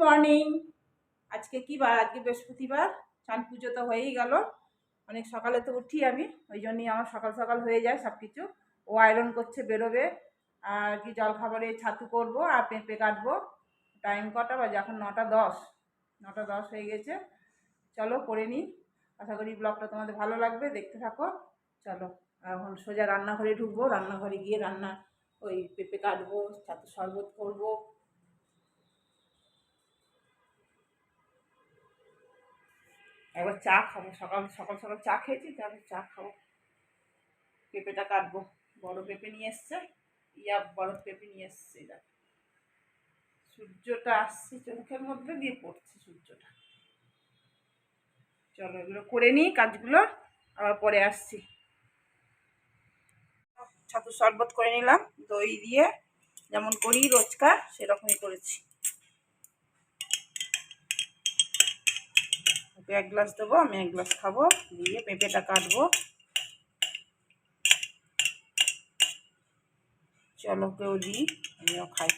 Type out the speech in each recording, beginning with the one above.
Morning. আজকে কি বার? আজকে বৃহস্পতিবার। চান পুজো তো হয়েই গেল। অনেক সকালে তো উঠি আমি, ওই জন্যই আমার সকাল সকাল হয়ে যায় সব কিছু। ও আয়রন করছে, বেরোবে। আর কি জলখাবারে ছাতু করব আর পেঁপে কাটবো। টাইম কটা বাজে? এখন 9টা 10। 9টা 10 হয়ে গেছে। চলো করে নিই। আশা করি ব্লগটা তোমাদের ভালো লাগবে, দেখতে থাকো। চলো এখন সোজা রান্নাঘরে ঢুকবো। রান্নাঘরে গিয়ে ওই পেঁপে কাটবো, ছাতু শরবত করবো। একবার চা খাবো, সকাল সকাল সকাল চা খেয়েছি, তারপর চা খাবো। পেঁপেটা কাটবো। বড় পেঁপে নিয়ে এসছে, বড় পেঁপে নিয়ে এসছে। সূর্যটা আসছে চোখের মধ্যে দিয়ে পড়ছে সূর্যটা। চলো এগুলো করে নিই কাজগুলো, আবার পরে আসছি। ছাতু শরবত করে নিলাম দই দিয়ে, যেমন করি রোজকার সেরকমই করেছি। ওকে 1 গ্লাস দেবো, আমি 1 গ্লাস খাবো। দিয়ে পেঁপেটা কাটবো। চলো কেউ দিই, আমিও খাই।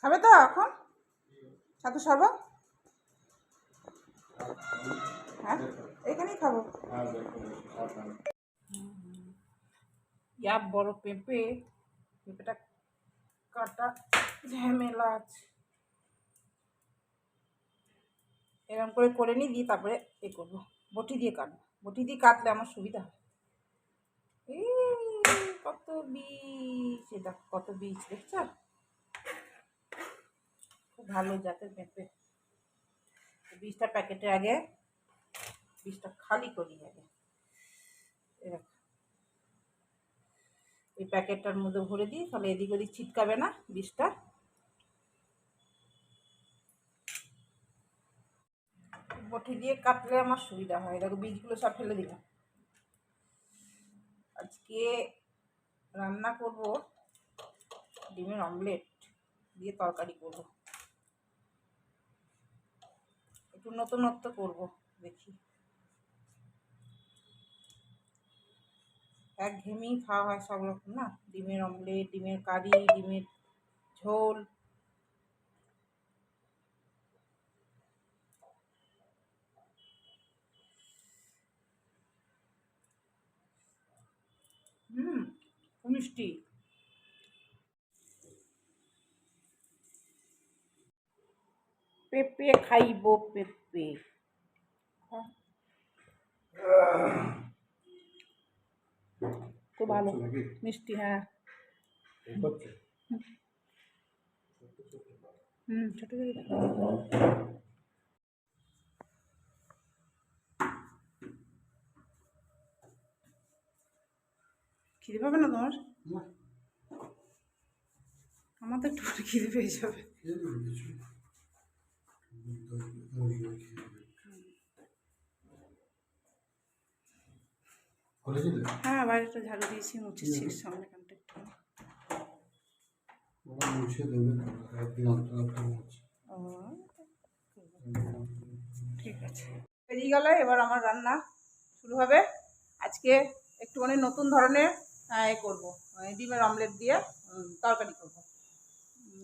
খাবে তো এখন ছাতু শরবত? হ্যাঁ, এখানেই খাবো। বড় পেঁপেটা কাটা ঝামেলা আছে। এরকম করে নিই, দিয়ে তারপরে করবো। বটি দিয়ে কাটবো, বটি দিয়ে কাটলে আমার সুবিধা হয়। কত বীজ, এটা কত বীজ দেখছ? খুব ভালো জাতের পেঁপে। বীজটা প্যাকেটে আগে বীজটা খালি করি আগে। এই প্যাকেটটার মধ্যে ভরে দিই, তাহলে এদিক ওদিক ছিটকাবে না বীজটা। বটি দিয়ে কাটলে আমার সুবিধা হয়। দেখো বীজগুলো সব ফেলে দিলাম। আজকে রান্না করব ডিমের অমলেট দিয়ে তরকারি করব। একটু নতুনত্ব করব, দেখি। একঘেয়েমেই খাওয়া হয় সব রকম না, ডিমের অমলেট, ডিমের কারি, ডিমের ঝোল। মিষ্টি। পেঁপে খাইব, পেঁপে খুব ভালো মিষ্টি। হ্যাঁ, ছোট খিদে পাবে না তোমার? আমার তো একটু খিদে পেয়ে যাবে। হ্যাঁ, বাইরেটা ঝাড়ু দিয়েছি, মুছেছি সামনেখানটা একটু। ঠিক আছে, বেরিয়ে গেল। এবার আমার রান্না শুরু হবে। আজকে একটুখানি নতুন ধরনের করবো, ডিমের অমলেট দিয়ে তরকারি করব।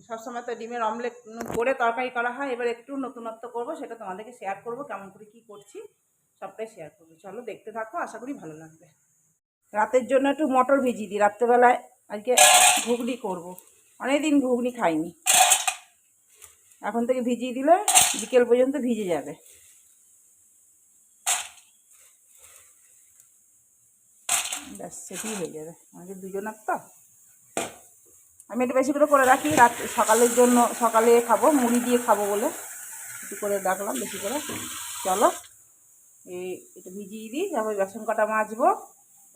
সবসময় তো ডিমের অমলেট করে তরকারি করা হয়, এবার একটু নতুনত্ব করব, সেটা তোমাদেরকে শেয়ার করব। কেমন করে কী করছি সবটাই শেয়ার করবো। চলো দেখতে থাকো, আশা করি ভালো লাগবে। রাতের জন্য একটু মটর ভিজিয়ে দিই। রাত্রেবেলায় আজকে ঘুগনি করব। অনেকদিন ঘুগনি খাইনি। এখন থেকে ভিজিয়ে দিলে বিকেল পর্যন্ত ভিজে যাবে। ব্যাস, সেটাই হয়ে যাবে। আমাদের দুজনের তো। আমি একটু বেশি করে রাখি, সকালের জন্য, সকালে খাবো, মুড়ি দিয়ে খাবো বলে একটু করে রাখলাম বেশি করে। চলো এটা ভিজিয়ে দিই। তারপর বেসন কাটা মাজবো,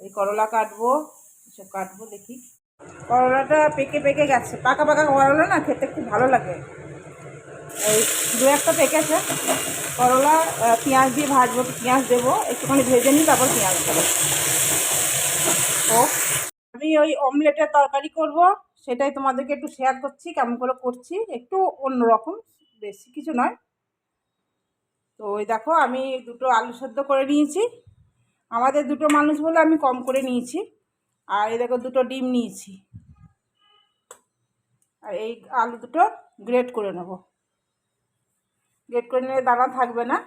এই করলা কাটবো, এসব কাটবো। দেখি, করলাটা পেকে পেকে গেছে। পাকা পাকা করলা না খেতে খুব ভালো লাগে। এই 2-1টা পেকেছে। করলা পেঁয়াজ দিয়ে ভাজবো, পেঁয়াজ দেবো, একটুখানি ভেজে নিই, তারপর পেঁয়াজ দেবো। ও আমি ওই অমলেটের তরকারি করব, সেটাই তোমাদেরকে একটু শেয়ার করছি কেমন করে করছি। একটু অন্যরকম, বেশি কিছু নয়। তো ওই দেখো, আমি 2টো আলু সেদ্ধ করে নিয়েছি। আমাদের 2টো মানুষ বলে আমি কম করে নিয়েছি। আর এই দেখো দুটো ডিম নিয়েছি, আর এই আলু দুটো গ্রেট করে নেব। গ্রেট করে নিলে দানা থাকবে না,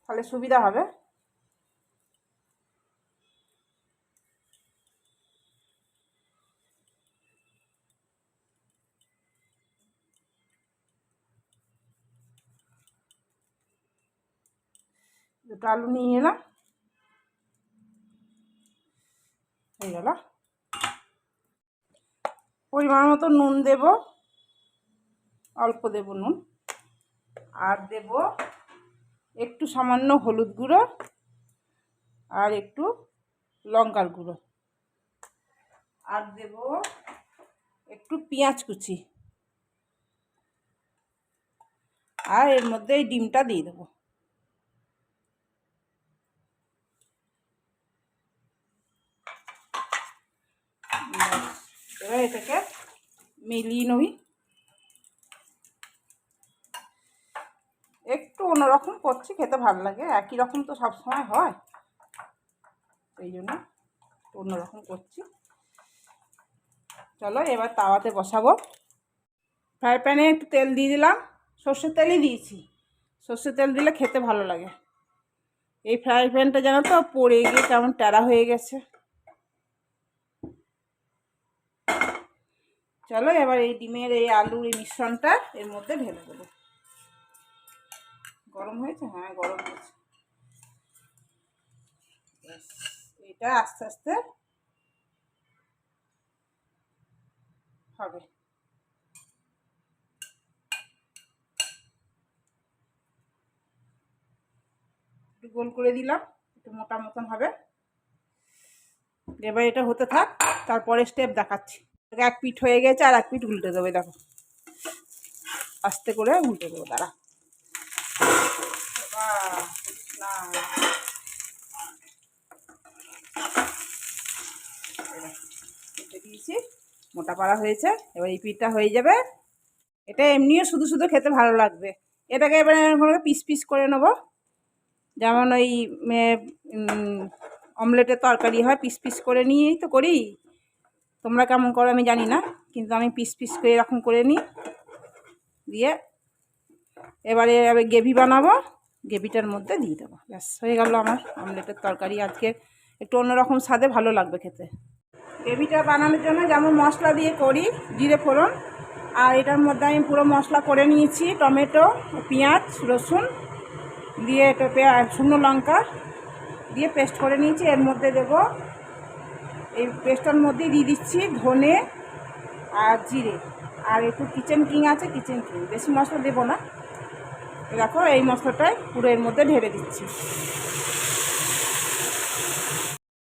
তাহলে সুবিধা হবে। দুটো আলু নিয়ে এলাম, হয়ে গেল। পরিমাণ মতো নুন দেব, অল্প দেব নুন, আর দেব একটু সামান্য হলুদ গুঁড়ো আর একটু লঙ্কার গুঁড়ো, আর দেব একটু পেঁয়াজ কুচি, আর এর মধ্যে এই ডিমটা দিয়ে দেবো। এবার এটাকে মিলিয়ে নই। একটু অন্যরকম করছি, খেতে ভালো লাগে, একই রকম তো সবসময় হয়, এই জন্য অন্যরকম করছি। চলো এবার তাওয়াতে বসাবো। ফ্রাই প্যানে একটু তেল দিয়ে দিলাম, সর্ষের তেলই দিয়েছি, সর্ষের তেল দিলে খেতে ভালো লাগে। এই ফ্রাই প্যানটা জানো তো পড়ে গিয়ে কেমন ট্যাড়া হয়ে গেছে। চলো এবার এই ডিমের এই আলুর এই মিশ্রণটা এর মধ্যে ঢেলে দেবো। গরম হয়েছে? হ্যাঁ গরম হয়েছে। এটা আস্তে আস্তে হবে। একটু গোল করে দিলাম, একটু মোটা মতন হবে। এবার এটা হতে থাক, তারপরে স্টেপ দেখাচ্ছি। এক পিঠ হয়ে গেছে, আর এক পিঠ উল্টে দেবে। দেখো আস্তে করে উল্টে দেবো, দাঁড়া। না উল্টে দিয়েছি, মোটা পাড়া হয়েছে। এবার এই পিঠটা হয়ে যাবে। এটা এমনিও শুধু শুধু খেতে ভালো লাগবে। এটাকে এবার পিস পিস করে নেবো, যেমন ওই অমলেটের তরকারি হয়, পিস পিস করে নিয়েই তো করি। তোমরা কেমন করো আমি জানি না, কিন্তু আমি পিস পিস করে এরকম করে নিই। দিয়ে এবারে গ্রেভি বানাবো, গ্রেভিটার মধ্যে দিয়ে দেবো। ব্যাস হয়ে গেল আমার অমলেটের তরকারি। আজকে একটু অন্যরকম স্বাদে ভালো লাগবে খেতে। গ্রেভিটা বানানোর জন্য যেমন মশলা দিয়ে করি, জিরে ফোড়ন, আর এটার মধ্যে আমি পুরো মশলা করে নিয়েছি। টমেটো, পেঁয়াজ, রসুন দিয়ে এটা শুকনো লঙ্কা দিয়ে পেস্ট করে নিয়েছি। এর মধ্যে দেবো, এই পেস্টটার মধ্যেই দিয়ে দিচ্ছি ধনে আর জিরে, আর একটু কিচেন কিং আছে, কিচেন কিং। বেশি মশলা দেবো না। দেখো এই মশলাটাই পুরো এর মধ্যে ঢেলে দিচ্ছি।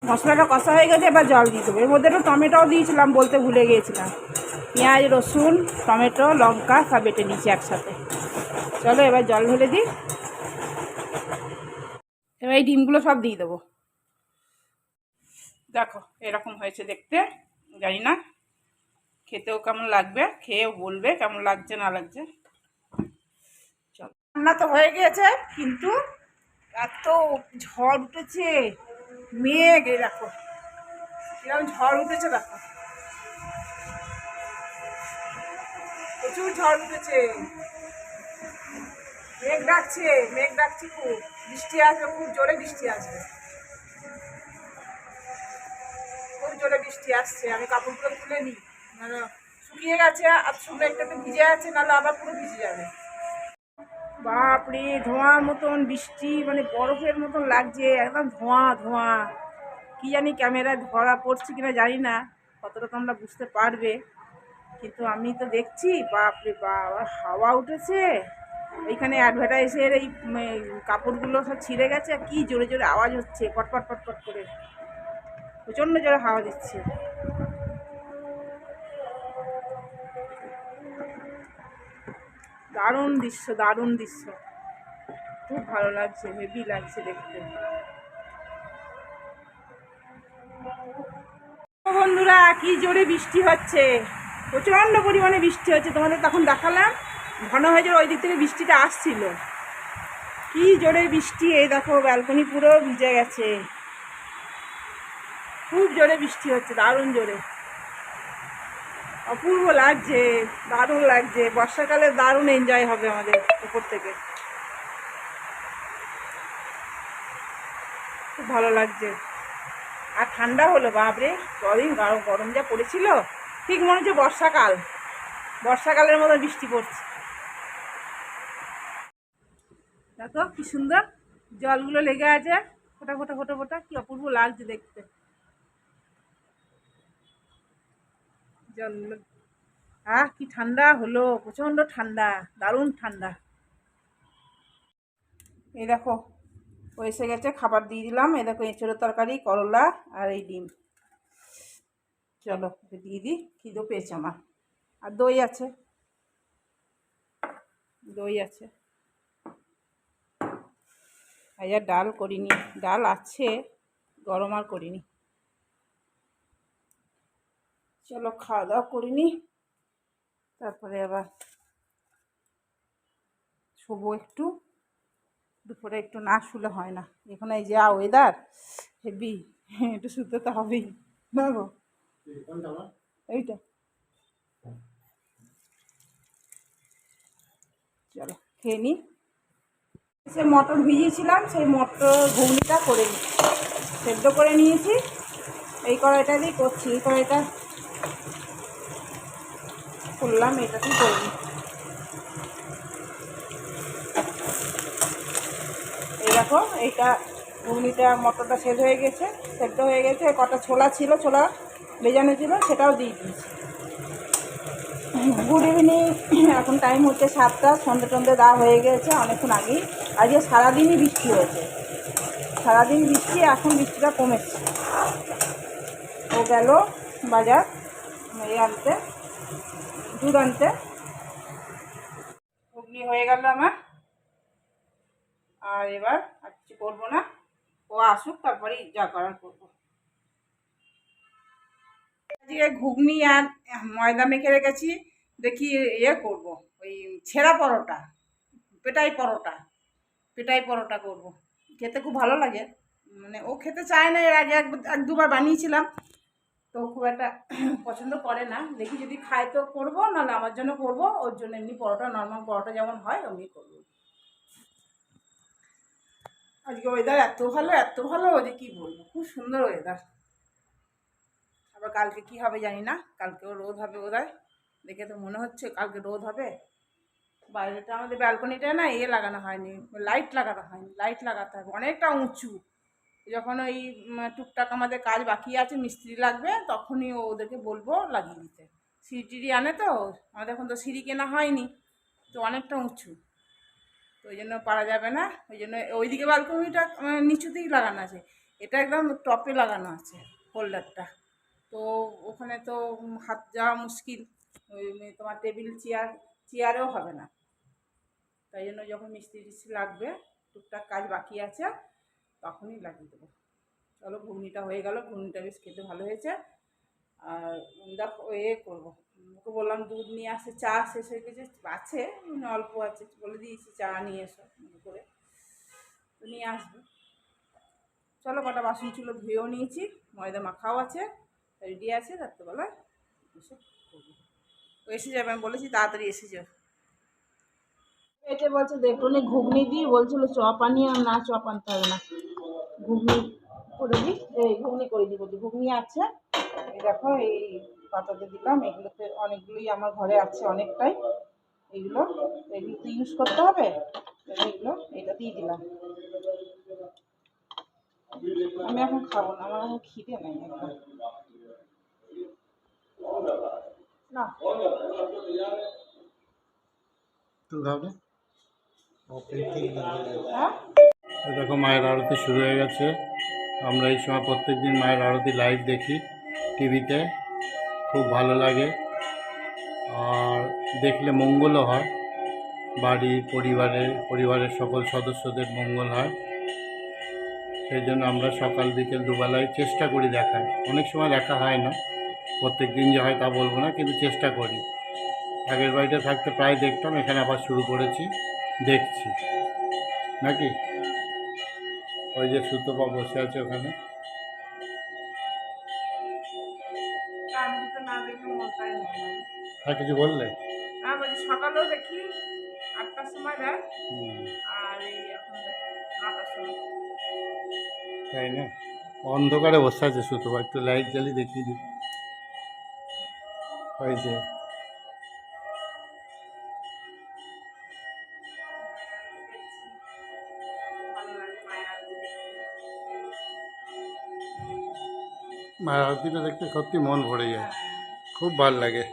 মশলাটা কষা হয়ে গেছে, এবার জল দিয়ে দেবো। এর মধ্যে একটু টমেটোও দিয়েছিলাম, বলতে ভুলে গিয়েছিলাম। পেঁয়াজ, রসুন, টমেটো, লঙ্কা সব বেটে নিয়েছি একসাথে। চলো এবার জল ঢেলে দিই। এবার এই ডিমগুলো সব দিয়ে দেবো। দেখো এরকম হয়েছে দেখতে, জানি না খেতেও কেমন লাগবে, খেয়েও বলবে কেমন লাগছে না লাগছে। চলো রান্না তো হয়ে গিয়েছে, কিন্তু এত ঝড় উঠেছে, মেঘ, এই দেখো কিরকম ঝড় উঠেছে। দেখো প্রচুর ঝড় উঠেছে, মেঘ ডাকছে, মেঘ ডাকছে, খুব বৃষ্টি আসবে, খুব জোরে বৃষ্টি আসবে, খুব জোরে বৃষ্টি আসছে। আমি কাপড়গুলো তুলে নিই, মানে শুকিয়ে গেছে, আর শুকনো একটাতে ভিজে আছে, নাহলে আবার পুরো ভিজে যাবে। বাপরে ধোঁয়ার মতন বৃষ্টি, মানে বরফের মতন লাগছে, একদম ধোঁয়া ধোঁয়া। কি জানি ক্যামেরায় ধরা পড়ছে কিনা জানি না, কতটা তোমরা বুঝতে পারবে, কিন্তু আমি তো দেখছি বাপরে বাপ। হাওয়া উঠেছে, এইখানে অ্যাডভার্টাইজের এই কাপড়গুলো সব ছিঁড়ে গেছে, কি জোরে জোরে আওয়াজ হচ্ছে, পটপট পটপট করে, প্রচণ্ড জোরে হাওয়া দিচ্ছে। দারুণ দৃশ্য, দারুণ দৃশ্য, খুব ভালো লাগছে, হেভি লাগছে দেখতে। বন্ধুরা কি জোরে বৃষ্টি হচ্ছে, প্রচণ্ড পরিমাণে বৃষ্টি হচ্ছে। তোমাদের তখন দেখালাম ঘন হয়ে যাবে, ওই দিক থেকে বৃষ্টিটা আসছিল, কি জোরে বৃষ্টি। এই দেখো ব্যালকনি পুরো ভিজে গেছে, খুব জোরে বৃষ্টি হচ্ছে, দারুণ জোরে, অপূর্ব লাগছে, দারুণ লাগছে। বর্ষাকালে দারুণ এনজয় হবে আমাদের উপর থেকে, খুব ভালো লাগছে। আর ঠান্ডা হলো, বাপরে কদিন গরম গরম যা পড়েছিল, ঠিক মনে হচ্ছে বর্ষাকালের মতো বৃষ্টি পড়ছে। দেখো কি সুন্দর জলগুলো লেগে আছে, ফোটা ফোটা ফোটা ফোটা, কি অপূর্ব লাগছে দেখতে জলগুলো। কি ঠান্ডা হলো, প্রচণ্ড ঠান্ডা, দারুণ ঠান্ডা। এই দেখো ও এসে গেছে, খাবার দিয়ে দিলাম। এই দেখো এঁচড়ের তরকারি, করলা আর এই ডিম। চলো ওকে দিয়ে দিই, খিদে পেয়েছে আমার। আর দই আছে, দই আছে। আর ডাল করিনি, ডাল আছে, গরম আর করিনি। চলো খাওয়া দাওয়া করিনি, তারপরে আবার শোবো একটু। দুপুরে একটু না শুলে হয় না, এখন এই যা ওয়েদার হেভি, একটু শুতে তো হবেই না গো। এইটা চলো খেয়ে নিই। সে মটর ভিজিয়েছিলাম, সেই মটর ঘুগনিটা করে নিই, সেদ্ধ করে নিয়েছি। এই কড়াইটা দিয়ে করছি, এই কড়াইটা করলাম, এটাতেই করে নিই। এই দেখো এইটা ঘুগনিটা, মটরটা সেদ্ধ হয়ে গেছে, কটা ছোলা ছিল, ছোলা ভেজানো ছিল, সেটাও দিয়ে দিয়েছি। গুড ইভিনিং, এখন টাইম হচ্ছে 7টা, সন্ধ্যে টন্ধে দেওয়া হয়ে গেছে অনেকক্ষণ আগেই। আজকে সারাদিনই বৃষ্টি হয়েছে, সারাদিন বৃষ্টি, এখন বৃষ্টিটা কমেছে। ও গেল বাজার আনতে, দুধ আনতে। ঘুগনি হয়ে গেল আমার, আর এবার আর কিছু করবো না, ও আসুক তারপরেই যা করার করবো। আজকে ঘুগনি আর ময়দা মেখে রেখেছি, দেখি করবো, ওই ছেঁড়া পরোটা, পেটাই পরোটা করবো। খেতে খুব ভালো লাগে, মানে ও খেতে চায় না, এর আগে এক দুবার বানিয়েছিলাম, তো খুব একটা পছন্দ করে না। দেখি যদি খায় তো করবো, নাহলে আমার জন্য করবো, ওর জন্য এমনি পরোটা, নর্মাল পরোটা যেমন হয় অমনি করবো। আজকে ওয়েদার এত ভালো যে কি বলবো, খুব সুন্দর ওয়েদার। আবার কালকে কি হবে জানি না, কালকেও রোদ হবে বোধহয়, দেখে তো মনে হচ্ছে কালকে রোদ হবে। বাইরেটা আমাদের ব্যালকনিটা না লাগানো হয়নি, লাইট লাগাতে হবে, অনেকটা উঁচু। যখন ওই টুকটাক আমাদের কাজ বাকি আছে, মিস্ত্রি লাগবে, তখনই ওদেরকে বলবো লাগিয়ে দিতে। সিঁড়ি আনে তো, আমাদের এখন তো সিঁড়ি কেনা হয়নি, তো অনেকটা উঁচু, তো ওই জন্য পারা যাবে না। ওই জন্য ওইদিকে ব্যালকনিটা নিচুতেই লাগানো আছে, এটা একদম টপে লাগানো আছে হোল্ডারটা, তো ওখানে তো হাত যাওয়া মুশকিল, ওই তোমার টেবিল চেয়ারেও হবে না। তাই জন্য যখন মিস্ত্রি লাগবে, টুকটাক কাজ বাকি আছে, তখনই লাগিয়ে দেবো। চলো ঘুগনিটা হয়ে গেল, ঘুগনিটা বেশ খেতে ভালো হয়েছে। আর দেখো করবো, ওকে বললাম দুধ নিয়ে আসে, চা শেষ হয়ে গেছে, আছে অল্প আছে, বলে দিয়েছি চা নিয়ে এসো করে, তো নিয়ে আসবে। চলো কটা বাসন ছিল ধুয়েও নিয়েছি, ময়দা মাখাও আছে, রেডি আছে, রাত্রেবেলা এসে করবো। ও এসে যাবে, আমি বলেছি তাড়াতাড়ি এসে যাবে। এতে বলছে দেখুন ঘুগনি দিই, বলছিল চপ আনিয়ে, না চপ আনতে হবে না, ঘুগনি করে দিই, ঘুগনি করে দিই বলছি, ঘুগনি আছে। এই দেখো এই পাতাতে দিলাম, এগুলোতে অনেকগুলোই আমার ঘরে আছে, অনেকটাই। এগুলো তো ইউজ করতে হবে, এগুলো এটাতেই দিলাম। আমি এখন খাবো না, আমার এখন খিদে নেই একদম, না দেখো মায়ের আরতি শুরু হয়ে গেছে। আমরা এই সময় প্রত্যেক দিন মায়ের আরতি লাইভ দেখি টিভিতে, খুব ভালো লাগে, আর দেখলে মঙ্গলও হয়, বাড়ির পরিবারের সকল সদস্যদের মঙ্গল হয়। সেই জন্য আমরা সকাল বিকেল দুবেলায় চেষ্টা করি দেখার, অনেক সময় দেখা হয় না, প্রত্যেক দিন যে হয় তা বলবো না, কিন্তু চেষ্টা করি। আগের বাড়িতে থাকতে প্রায় দেখতাম, এখানে আবার শুরু করেছি, দেখছি নাকি। ওই যে সুতপা বসে আছে ওখানে, না দেখে মনটাই হয় না। আর কিছু বললে? বলছি সকালেও দেখি 8টার সময় দেয়, হুম, আর এই এখন দেখি 9টার সময়। তাই না? অন্ধকারে বসে আছে শুধু, একটু লাইট জ্বালিয়ে দেখিয়ে দিই। ওই যে দেখছি, ভালো লাগে মায়ের আরতি দেখতে। মায়ের আরতিটা দেখতে সত্যি মন ভরে যায়, হ্যাঁ, খুব ভালো লাগে।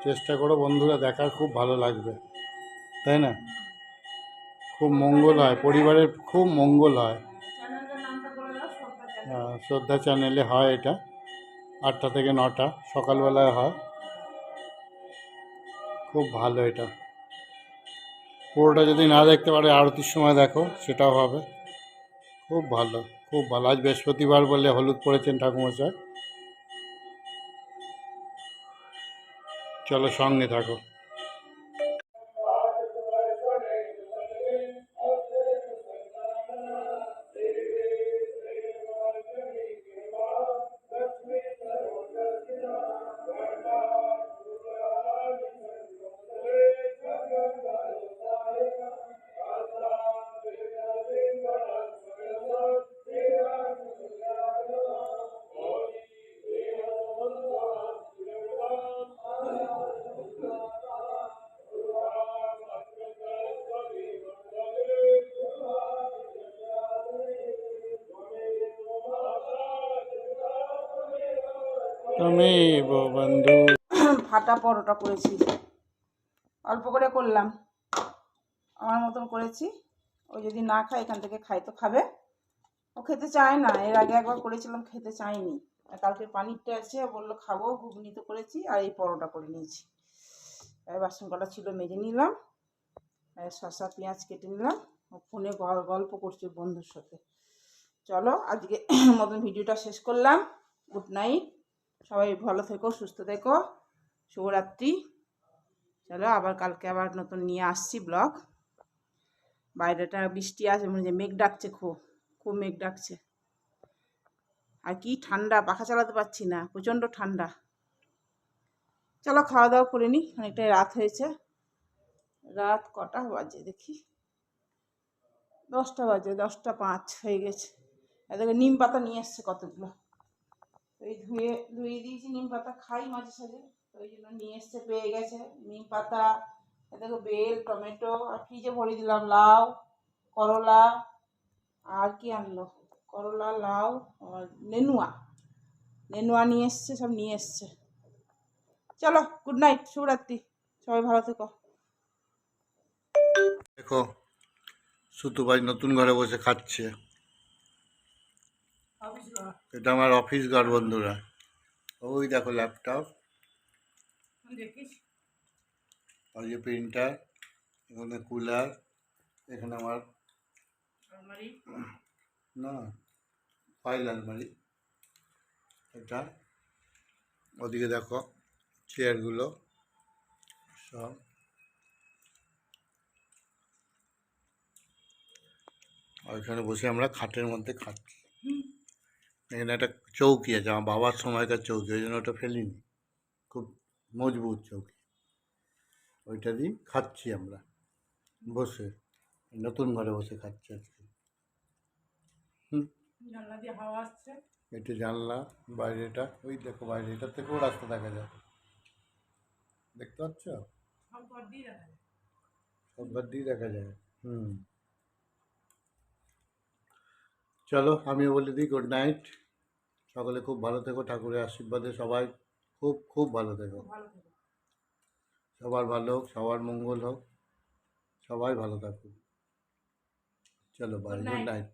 চেষ্টা করো বন্ধুরা দেখার, খুব ভালো লাগবে, তাই না? খুব মঙ্গল হয়, পরিবারের খুব মঙ্গল হয়। চ্যানেলটার নামটা বলে দাও, শ্রদ্ধা চ্যানেল। শ্রদ্ধা চ্যানেলে হয় এটা, 8টা থেকে 9টা সকালবেলায় হয়। খুব ভালো এটা। পুরোটা যদি না দেখতে পারে আরতির সময় দেখো, সেটাও হবে। খুব ভালো, খুব ভালো। আজ বৃহস্পতিবার বলে হলুদ পরেছেন ঠাকুমশাই। চলো সঙ্গে থাকো। তুমি বন্ধু। ফাটা পরোটা করেছি, অল্প করে করলাম, আমার মতন করেছি। ও যদি না খায় এখান থেকে খাই তো খাবে, ও খেতে চায় না। এর আগে একবার করেছিলাম, খেতে চায়নি। আর কালকে পানিরটা আছে, বললো খাবো, ঘুগনি তো করেছি আর এই পরোটা করে নিয়েছি। বাসন কটা ছিল মেজে নিলাম, শসা পেঁয়াজ কেটে নিলাম। ও ফোনে গল্প করছে বন্ধুর সাথে। চলো আজকে মতন ভিডিওটা শেষ করলাম। গুড নাইট, সবাই ভালো থেকো, সুস্থ থেকো, শুভরাত্রি। চলো আবার কালকে আবার নতুন নিয়ে আসছি ব্লগ। বাইরেটা বৃষ্টি আছে, মানে যে মেঘ ডাকছে, খুব খুব মেঘ ডাকছে। আর কি ঠান্ডা, পাখা চালাতে পারছি না, প্রচণ্ড ঠান্ডা। চলো খাওয়া দাওয়া করে নিই, অনেকটাই রাত হয়েছে। রাত কটা বাজে দেখি, 10টা বাজে, 10টা 5 হয়ে গেছে। এদিকে নিম পাতা নিয়ে এসছে কতগুলো, ওই ধুয়ে দিয়েছি। নিম পাতা খাই মাঝে সাঝে, ওই জন্য নিয়ে এসছে, পেয়ে গেছে নিম পাতা। এদিকে বেল, টমেটো, আর ফ্রিজে ভরে দিলাম লাউ, করলা, আর কি আনলো, করলা, লাউ, আর নেনুয়া। নেনুয়া নিয়ে এসছে, সব নিয়ে এসছে। চলো গুড নাইট, শুভরাত্রি, সবাই ভালো থেকো। দেখো সুতুবাই নতুন ঘরে বসে খাচ্ছে। এটা আমার অফিস ঘর বন্ধুরা। ওই দেখো ল্যাপটপ, দেখিস আর যে প্রিন্টার, এখানে কুলার, এখানে আমার আলমারি, না ফাইল আলমারি এটা। ওদিকে দেখো চেয়ারগুলো সব। আর এখানে বসে আমরা খাটের মধ্যে খাচ্ছি। এখানে একটা চৌকি আছে, আমার বাবার সময়কার চৌকি, ওই জন্য ওটা ফেলিনি, খুব মজবুত চৌকি। ওইটা দিয়ে খাচ্ছি আমরা বসে, নতুন ঘরে বসে খাচ্ছি আজকে। জানলা দিয়ে হাওয়া আসছে। এটা জানলা, বাইরেটা ওই দেখো, বাইরে এটার থেকেও রাস্তা দেখা যায়, দেখতে পাচ্ছ? সব ঘর দিয়ে দেখা যায়। সব ঘর দিয়ে দেখা যায়। চলো আমিও বলে দিই গুড নাইট। সকলে খুব ভালো থেকো, ঠাকুরের আশীর্বাদে সবাই খুব খুব ভালো থেকো। ভালো থেকো। সবার ভালো হোক, সবার মঙ্গল হোক, সবাই ভালো থাকুক। চলো bye, Good good night. Night.